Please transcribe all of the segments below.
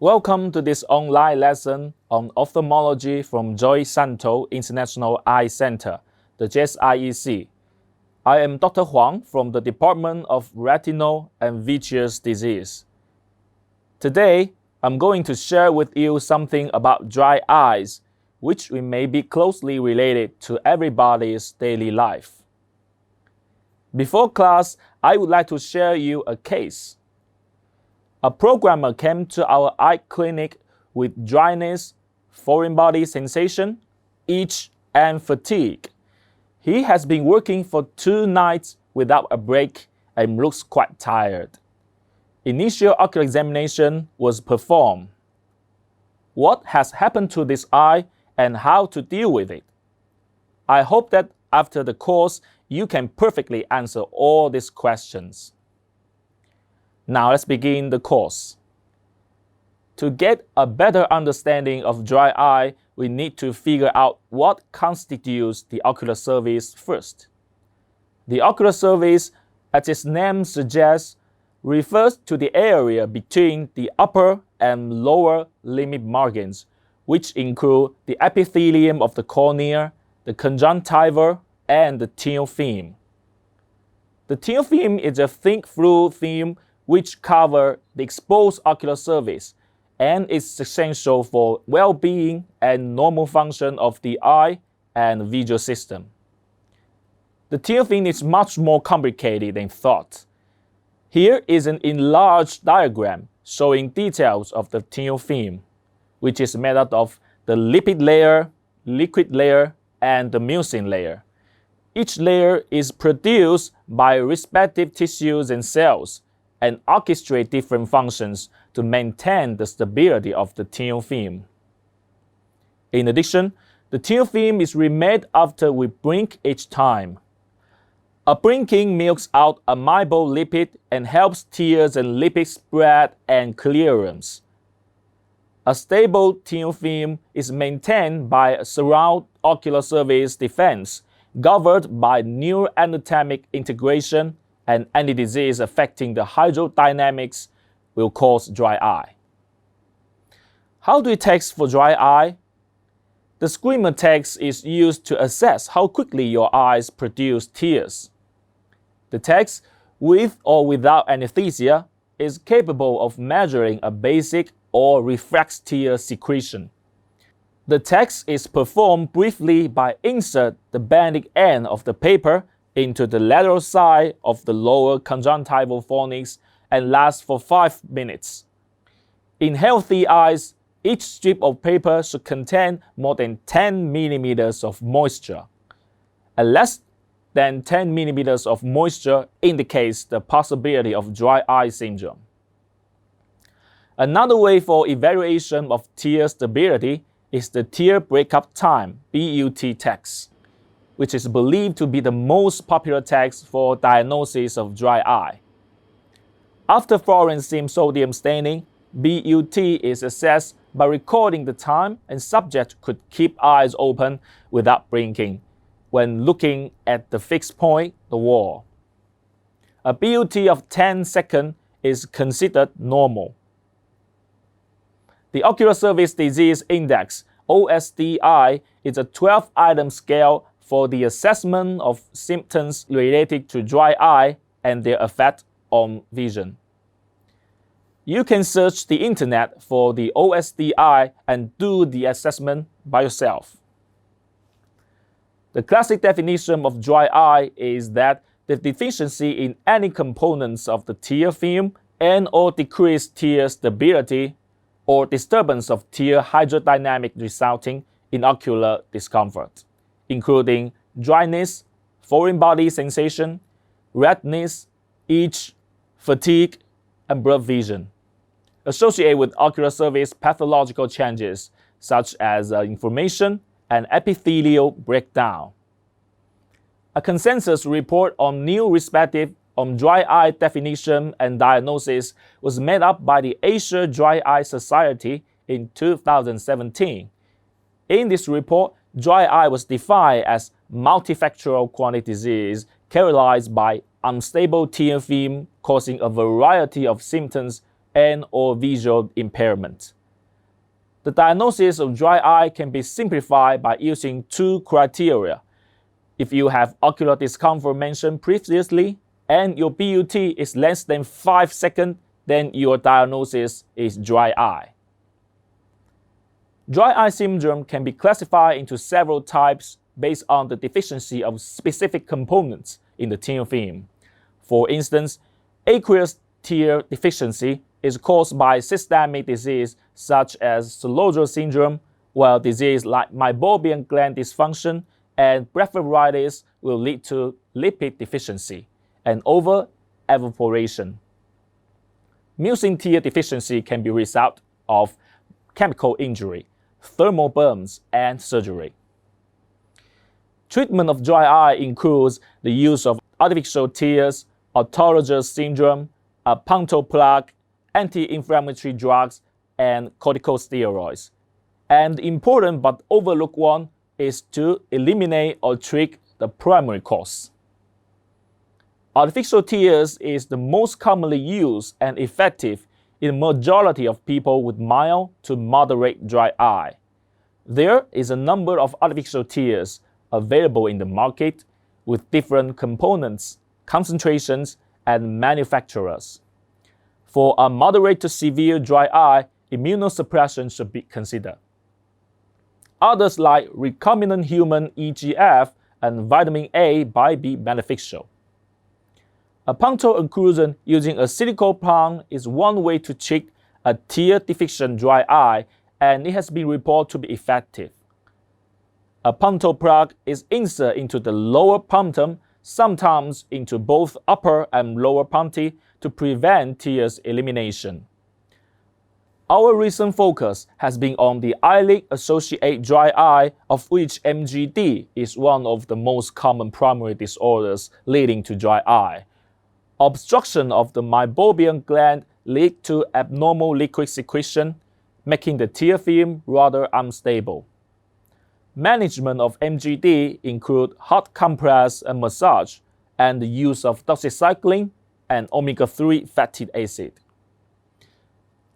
Welcome to this online lesson on ophthalmology from Joy Santo International Eye Center, the JSIEC. I am Dr. Huang from the Department of Retinal and Vitreous Disease. Today, I'm going to share with you something about dry eyes, which may be closely related to everybody's daily life. Before class, I would like to share you a case. A programmer came to our eye clinic with dryness, foreign body sensation, itch, and fatigue. He has been working for 2 nights without a break and looks quite tired. Initial ocular examination was performed. What has happened to this eye and how to deal with it? I hope that after the course, you can perfectly answer all these questions. Now let's begin the course. To get a better understanding of dry eye, we need to figure out what constitutes the ocular surface first. The ocular surface, as its name suggests, refers to the area between the upper and lower limit margins, which include the epithelium of the cornea, the conjunctiva, and the tinal film. The tinal film is a thick fluid film which covers the exposed ocular surface and is essential for well-being and normal function of the eye and visual system. The tinal film is much more complicated than thought. Here is an enlarged diagram showing details of the tinal film, which is made up of the lipid layer, liquid layer, and the mucin layer. Each layer is produced by respective tissues and cells and orchestrate different functions to maintain the stability of the tinal film. In addition, the tinal film is remade after we blink each time. A blinking milks out amiable lipid and helps tears and lipid spread and clearance. A stable tinal film is maintained by a surround ocular surface defense governed by neuroanatomic integration, and any disease affecting the hydrodynamics will cause dry eye. How do we test for dry eye? The Schwimmer test is used to assess how quickly your eyes produce tears. The test, with or without anesthesia, is capable of measuring a basic or reflex tear secretion. The test is performed briefly by insert the bending end of the paper into the lateral side of the lower conjunctival fornix and lasts for 5 minutes. In healthy eyes, each strip of paper should contain more than 10 millimeters of moisture. And less than 10 millimeters of moisture indicates the possibility of dry eye syndrome. Another way for evaluation of tear stability is the tear breakup time, BUT test, which is believed to be the most popular test for diagnosis of dry eye. After fluorescein sodium staining, BUT is assessed by recording the time, and subject could keep eyes open without blinking when looking at the fixed point, the wall. A BUT of 10 seconds is considered normal. The Ocular Surface Disease Index, OSDI, is a 12-item scale for the assessment of symptoms related to dry eye and their effect on vision. You can search the internet for the OSDI and do the assessment by yourself. The classic definition of dry eye is that the deficiency in any components of the tear film and/or decreased tear stability or disturbance of tear hydrodynamic resulting in ocular discomfort, including dryness, foreign body sensation, redness, itch, fatigue, and blurred vision, associated with ocular surface pathological changes such as inflammation and epithelial breakdown. A consensus report on new perspective on dry eye definition and diagnosis was made up by the Asia Dry Eye Society in 2017. In this report, dry eye was defined as multifactorial chronic disease characterized by unstable tear film causing a variety of symptoms and/or visual impairment. The diagnosis of dry eye can be simplified by using two criteria. If you have ocular discomfort mentioned previously and your BUT is less than 5 seconds, then your diagnosis is dry eye. Dry eye syndrome can be classified into several types based on the deficiency of specific components in the tear film. For instance, aqueous tear deficiency is caused by systemic disease such as Solodro syndrome, while disease like meibomian gland dysfunction and blepharitis will lead to lipid deficiency and over-evaporation. Mucin tear deficiency can be a result of chemical injury, thermal burns, and surgery. Treatment of dry eye includes the use of artificial tears, autologous syndrome, a punctal plug, anti-inflammatory drugs, and corticosteroids. And the important but overlooked one is to eliminate or treat the primary cause. Artificial tears is the most commonly used and effective in the majority of people with mild to moderate dry eye. There is a number of artificial tears available in the market with different components, concentrations, and manufacturers. For a moderate to severe dry eye, immunosuppression should be considered. Others like recombinant human EGF and vitamin A might be beneficial. A punctal occlusion using a citalopram is one way to treat a tear-deficient dry eye, and it has been reported to be effective. A punctal plug is inserted into the lower punctum, sometimes into both upper and lower puncti, to prevent tears elimination. Our recent focus has been on the eyelid-associated dry eye, of which MGD is one of the most common primary disorders leading to dry eye. Obstruction of the meibomian gland leads to abnormal liquid secretion, making the tear film rather unstable. Management of MGD includes hot compress and massage, and the use of doxycycline and omega-3 fatty acid.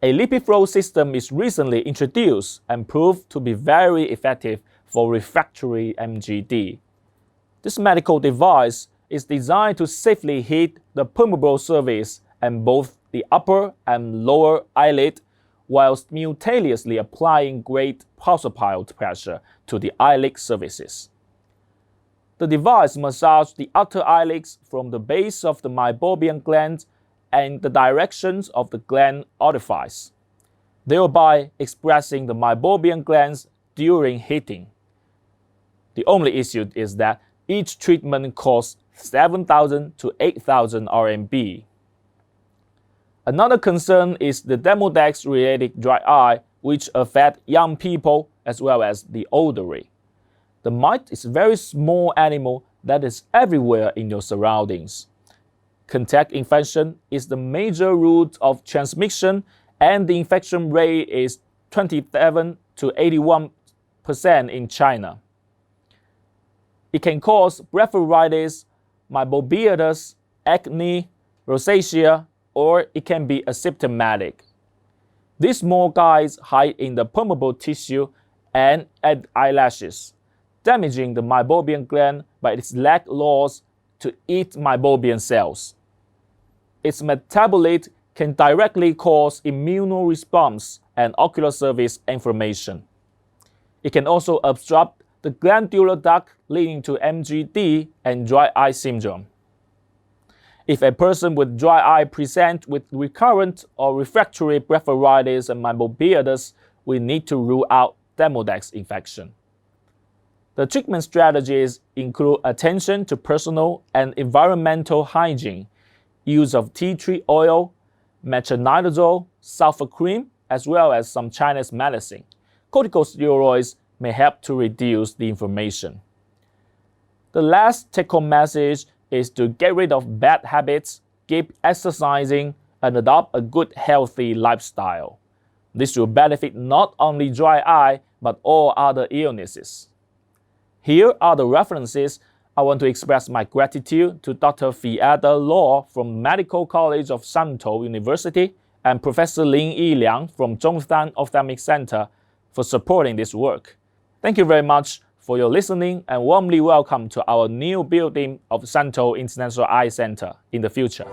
A lipid flow system is recently introduced and proved to be very effective for refractory MGD. This medical device is designed to safely heat the permeable surface and both the upper and lower eyelid, while simultaneously applying great pulsatile pressure to the eyelid surfaces. The device massages the outer eyelids from the base of the meibomian gland and the directions of the gland orifice, thereby expressing the meibomian glands during heating. The only issue is that each treatment costs 7,000 to 8,000 RMB. Another concern is the Demodex-related dry eye, which affects young people as well as the elderly. The mite is a very small animal that is everywhere in your surroundings. Contact infection is the major route of transmission, and the infection rate is 27 to 81% in China. It can cause blepharitis, meibomitis, acne, rosacea, or it can be asymptomatic. These small guys hide in the permeable tissue and at eyelashes, damaging the meibomian gland by its lack loss to eat meibomian cells. Its metabolite can directly cause immunoresponse and ocular surface inflammation. It can also obstruct the glandular duct, leading to MGD and dry eye syndrome. If a person with dry eye presents with recurrent or refractory blepharitis and meibomitis, we need to rule out Demodex infection. The treatment strategies include attention to personal and environmental hygiene, use of tea tree oil, metronidazole, sulfur cream, as well as some Chinese medicine. Corticosteroids may help to reduce the inflammation. The last take-home message is to get rid of bad habits, keep exercising, and adopt a good healthy lifestyle. This will benefit not only dry eye, but all other illnesses. Here are the references. I want to express my gratitude to Dr. Fiada Law from Medical College of Shantou University and Professor Lin Yiliang from Zhongshan Ophthalmic Center for supporting this work. Thank you very much for your listening and warmly welcome to our new building of Shantou International Eye Center in the future.